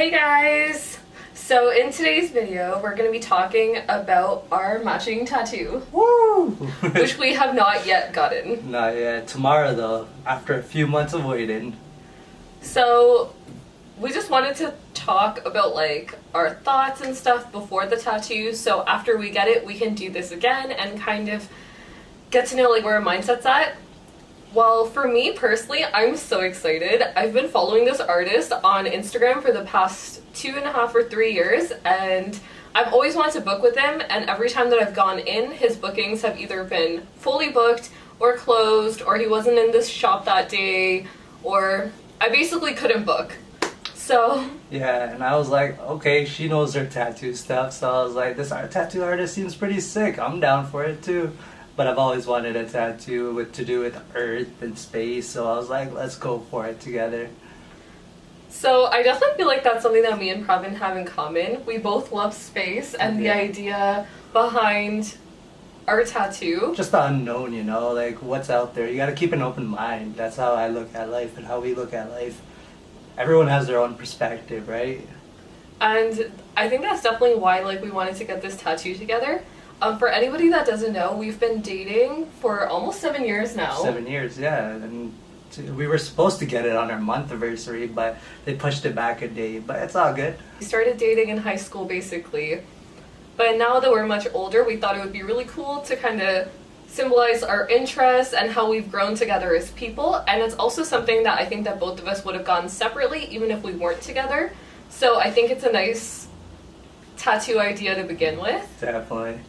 Hey guys! So in today's video, we're going to be talking about our matching tattoo. Woo! Which we have not yet gotten. Not yet. Tomorrow though, after a few months of waiting. So we just wanted to talk about like our thoughts and stuff before the tattoo, so after we get it, we can do this again and kind of get to know like where our mindset's at. Well, for me personally, I'm so excited. I've been following this artist on Instagram for the past 2.5 or 3 years, and I've always wanted to book with him, and every time that I've gone in, his bookings have either been fully booked or closed, or he wasn't in this shop that day, or I basically couldn't book. So yeah, and I was like, okay, she knows her tattoo stuff, so I was like, this tattoo artist seems pretty sick. I'm down for it too. But I've always wanted a tattoo to do with Earth and space, so I was like, let's go for it together. So I definitely feel like that's something that me and Pravin have in common. We both love space and the idea behind our tattoo. Just the unknown, you know, like what's out there. You gotta keep an open mind. That's how I look at life and how we look at life. Everyone has their own perspective, right? And I think that's definitely why like we wanted to get this tattoo together. For anybody that doesn't know, we've been dating for almost 7 years now. 7 years, yeah. And we were supposed to get it on our month anniversary, but they pushed it back a day. But it's all good. We started dating in high school, basically. But now that we're much older, we thought it would be really cool to kind of symbolize our interests and how we've grown together as people. And it's also something that I think that both of us would have gone separately, even if we weren't together. So I think it's a nice tattoo idea to begin with. Definitely.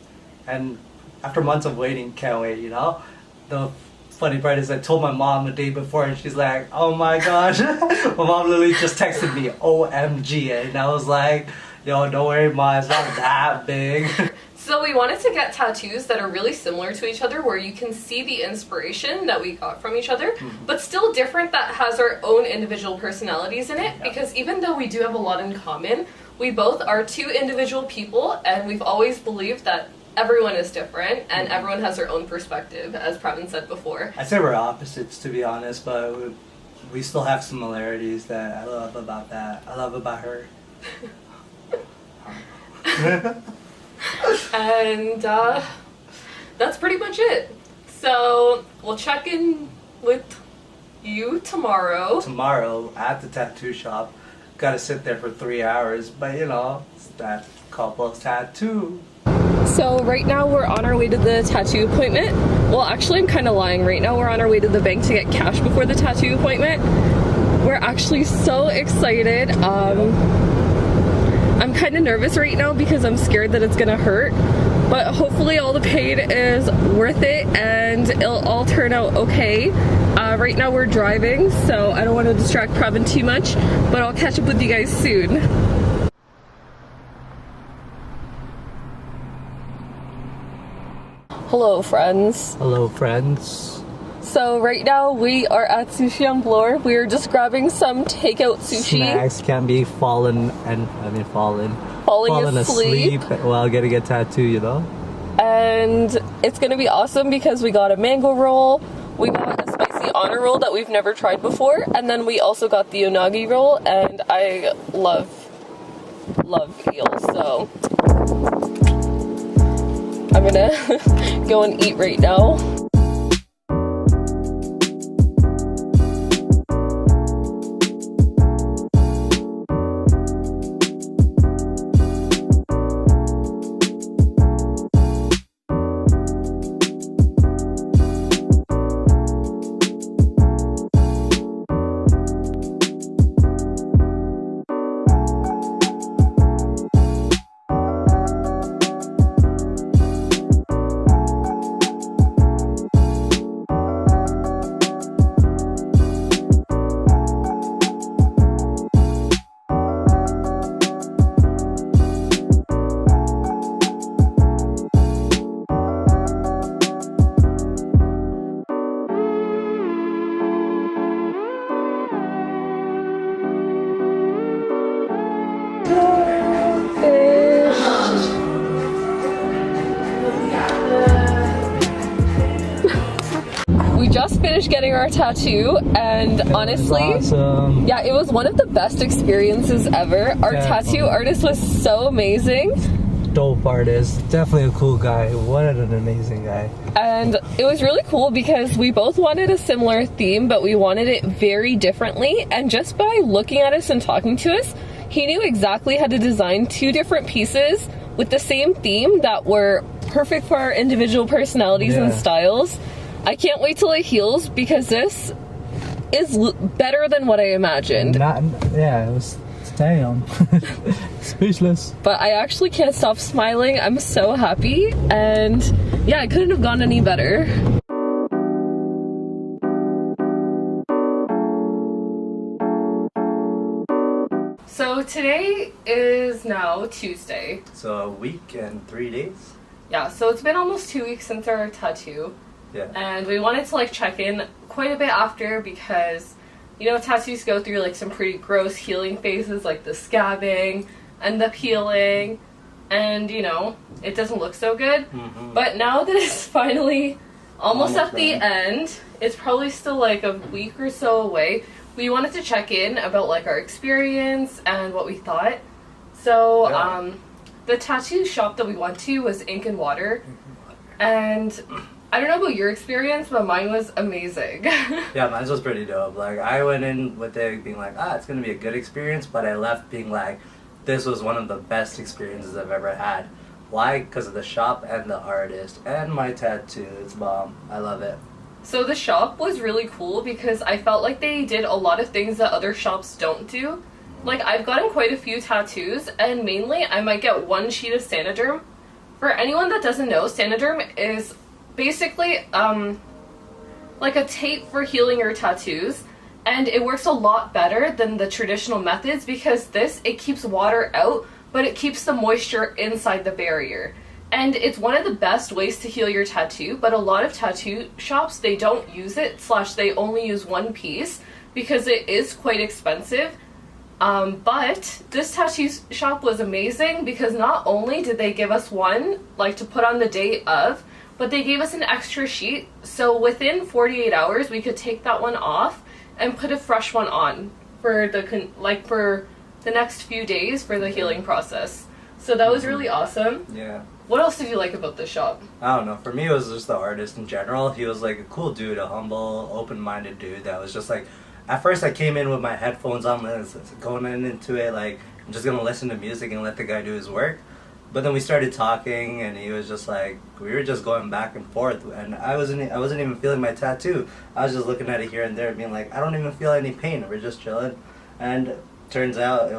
And after months of waiting, can't wait, you know? The funny part is I told my mom the day before and she's like, oh my gosh. My mom literally just texted me, OMG. And I was like, yo, don't worry, Ma, it's not that big. So we wanted to get tattoos that are really similar to each other, where you can see the inspiration that we got from each other, but still different, that has our own individual personalities in it, because even though we do have a lot in common, we both are two individual people, and we've always believed that everyone is different and everyone has their own perspective, as Pravin said before. I'd say we're opposites, to be honest, but we still have similarities that I love about that. I love about her. And that's pretty much it. So we'll check in with you tomorrow. Tomorrow at the tattoo shop. Gotta sit there for 3 hours, but you know, it's that couple's tattoo. So right now we're on our way to the tattoo appointment. Well, actually I'm kind of lying. Right now we're on our way to the bank to get cash before the tattoo appointment. We're actually so excited. I'm kind of nervous right now because I'm scared that it's gonna hurt, but hopefully all the pain is worth it and it'll all turn out okay. Right now we're driving, so I don't want to distract Pravin too much, but I'll catch up with you guys soon. Hello friends. Hello friends. So right now we are at Sushi on Bloor. We're just grabbing some takeout sushi. Snacks can't be falling asleep while getting a tattoo, you know? And it's gonna be awesome because we got a mango roll, we got a spicy honor roll that we've never tried before, and then we also got the unagi roll, and I love eel, so I'm gonna go and eat right now. finished getting our tattoo, and honestly, awesome. yeah, it was one of the best experiences ever. Our tattoo artist was so amazing. Dope artist. Definitely a cool guy. What an amazing guy. And it was really cool because we both wanted a similar theme, but we wanted it very differently. And just by looking at us and talking to us, he knew exactly how to design 2 different pieces with the same theme that were perfect for our individual personalities and styles. I can't wait till it heals because this is better than what I imagined. It was damn. Speechless. But I actually can't stop smiling. I'm so happy, and yeah, it couldn't have gone any better. So today is now Tuesday. So a week and 3 days? Yeah, so it's been almost 2 weeks since our tattoo. Yeah. And we wanted to like check in quite a bit after because, you know, tattoos go through like some pretty gross healing phases like the scabbing and the peeling, and you know, it doesn't look so good. Mm-hmm. But now that it's finally almost at the end, it's probably still like a week or so away. We wanted to check in about like our experience and what we thought. So the tattoo shop that we went to was Ink and Water, and I don't know about your experience, but mine was amazing. Yeah, mine was pretty dope. Like, I went in with it being like, it's gonna be a good experience, but I left being like, this was one of the best experiences I've ever had. Why? Because of the shop and the artist and my tattoo. It's bomb. I love it. So the shop was really cool because I felt like they did a lot of things that other shops don't do. Like, I've gotten quite a few tattoos, and mainly I might get 1 sheet of Sanoderm. For anyone that doesn't know, Sanoderm is basically like a tape for healing your tattoos, and it works a lot better than the traditional methods because it keeps water out, but it keeps the moisture inside the barrier. And it's one of the best ways to heal your tattoo, but a lot of tattoo shops, they don't use it, / they only use 1 piece because it is quite expensive. But this tattoo shop was amazing because not only did they give us 1 like to put on the day of, but they gave us an extra sheet, so within 48 hours we could take that one off and put a fresh one on for the next few days for the healing process. So that was really awesome. Yeah. What else did you like about the shop? I don't know. For me, it was just the artist in general. He was like a cool dude, a humble, open-minded dude that was just like, at first I came in with my headphones on, going into it like, I'm just gonna listen to music and let the guy do his work. But then we started talking, and he was just like, we were just going back and forth, and I wasn't even feeling my tattoo. I was just looking at it here and there, being like, I don't even feel any pain. We're just chilling, and turns out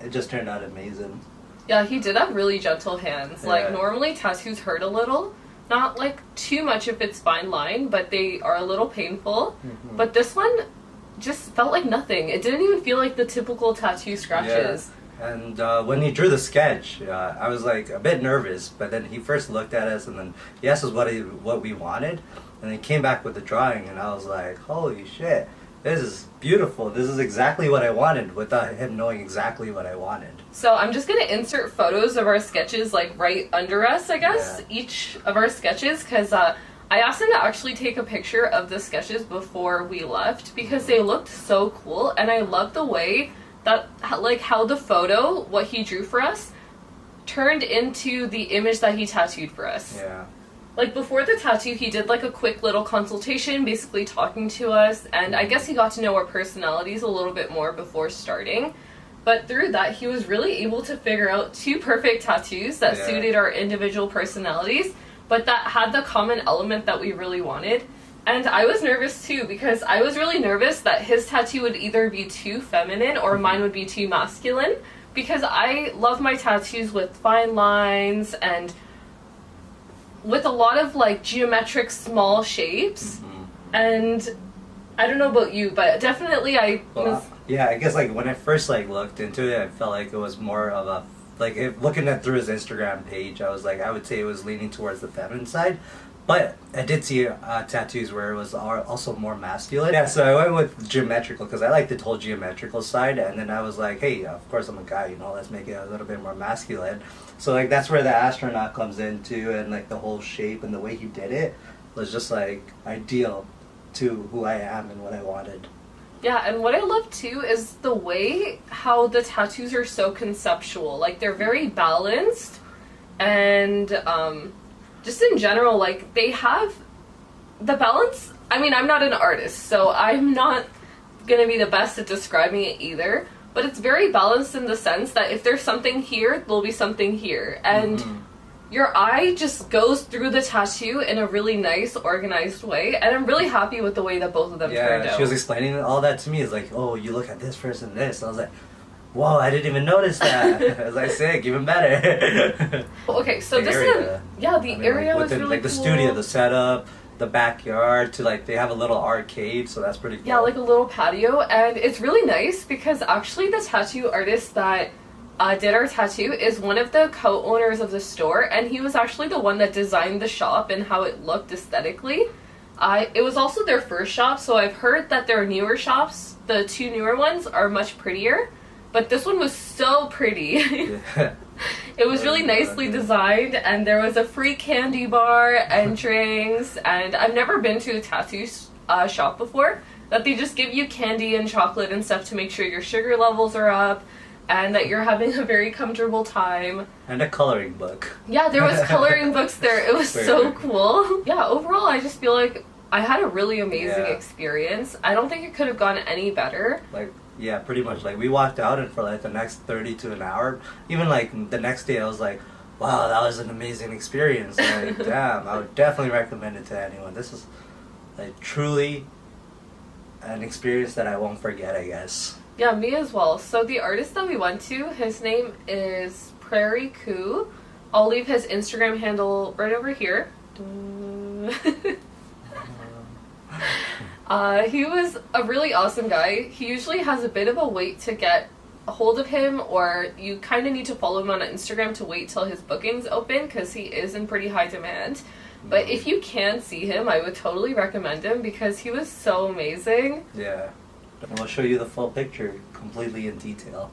it just turned out amazing. Yeah, he did have really gentle hands. Yeah. Like, normally tattoos hurt a little, not like too much if it's fine line, but they are a little painful. Mm-hmm. But this one just felt like nothing. It didn't even feel like the typical tattoo scratches. Yeah. And when he drew the sketch, I was like a bit nervous, but then he first looked at us and then he asked us what we wanted, and he came back with the drawing, and I was like, holy shit, this is beautiful. This is exactly what I wanted without him knowing exactly what I wanted. So I'm just going to insert photos of our sketches like right under us, I guess, each of our sketches, because I asked him to actually take a picture of the sketches before we left because they looked so cool, and I love the way that, like, how the photo, what he drew for us, turned into the image that he tattooed for us. Yeah. Like, before the tattoo, he did, like, a quick little consultation, basically talking to us, and I guess he got to know our personalities a little bit more before starting. But through that, he was really able to figure out 2 perfect tattoos that suited our individual personalities, but that had the common element that we really wanted. And I was nervous too, because I was really nervous that his tattoo would either be too feminine or mine would be too masculine, because I love my tattoos with fine lines and with a lot of like geometric small shapes. Mm-hmm. And I don't know about you, but definitely yeah, I guess like when I first like looked into it, I felt like it was more of a looking at through his Instagram page, I would say it was leaning towards the feminine side. But I did see tattoos where it was also more masculine. Yeah, so I went with geometrical because I like the whole geometrical side. And then I was like, hey, of course I'm a guy, you know, let's make it a little bit more masculine. So like that's where the astronaut comes into, and like the whole shape and the way he did it was just like ideal. to who I am and what I wanted. Yeah, and what I love too is the way how the tattoos are so conceptual. Like, they're very balanced, and just in general, like, they have the balance. I mean, I'm not an artist, so I'm not gonna be the best at describing it either, but it's very balanced in the sense that if there's something here, there'll be something here, and your eye just goes through the tattoo in a really nice, organized way, and I'm really happy with the way that both of them turned out. She was explaining all that to me. It's like, oh, you look at this first and this. I was like, whoa, I didn't even notice that. As I say, even better. Okay, so this is the area was really like the cool. studio, the setup, the backyard, to like they have a little arcade, so that's pretty cool. Yeah, like a little patio, and it's really nice because actually the tattoo artist that did our tattoo is one of the co-owners of the store, and he was actually the one that designed the shop and how it looked aesthetically. It was also their first shop, so I've heard that their newer shops, the 2 newer ones, are much prettier, but this one was so pretty. Yeah. It was really nicely designed, and there was a free candy bar and drinks, and I've never been to a tattoo shop before that they just give you candy and chocolate and stuff to make sure your sugar levels are up and that you're having a very comfortable time. And a coloring book. Yeah, there was coloring books there. It was Very so good. cool. Yeah, overall I just feel like I had a really amazing experience. I don't think it could have gone any better. Like, yeah, pretty much. Like, we walked out, and for like the next 30 to an hour, even like the next day, I was like, wow, that was an amazing experience. Like, damn, I would definitely recommend it to anyone. This is like truly an experience that I won't forget, I guess. Yeah, me as well. So the artist that we went to, his name is Mr.Koo. I'll leave his Instagram handle right over here. He was a really awesome guy. He usually has a bit of a wait to get a hold of him, or you kind of need to follow him on Instagram to wait till his bookings open because he is in pretty high demand. But if you can see him, I would totally recommend him because he was so amazing. Yeah. And we'll show you the full picture completely in detail.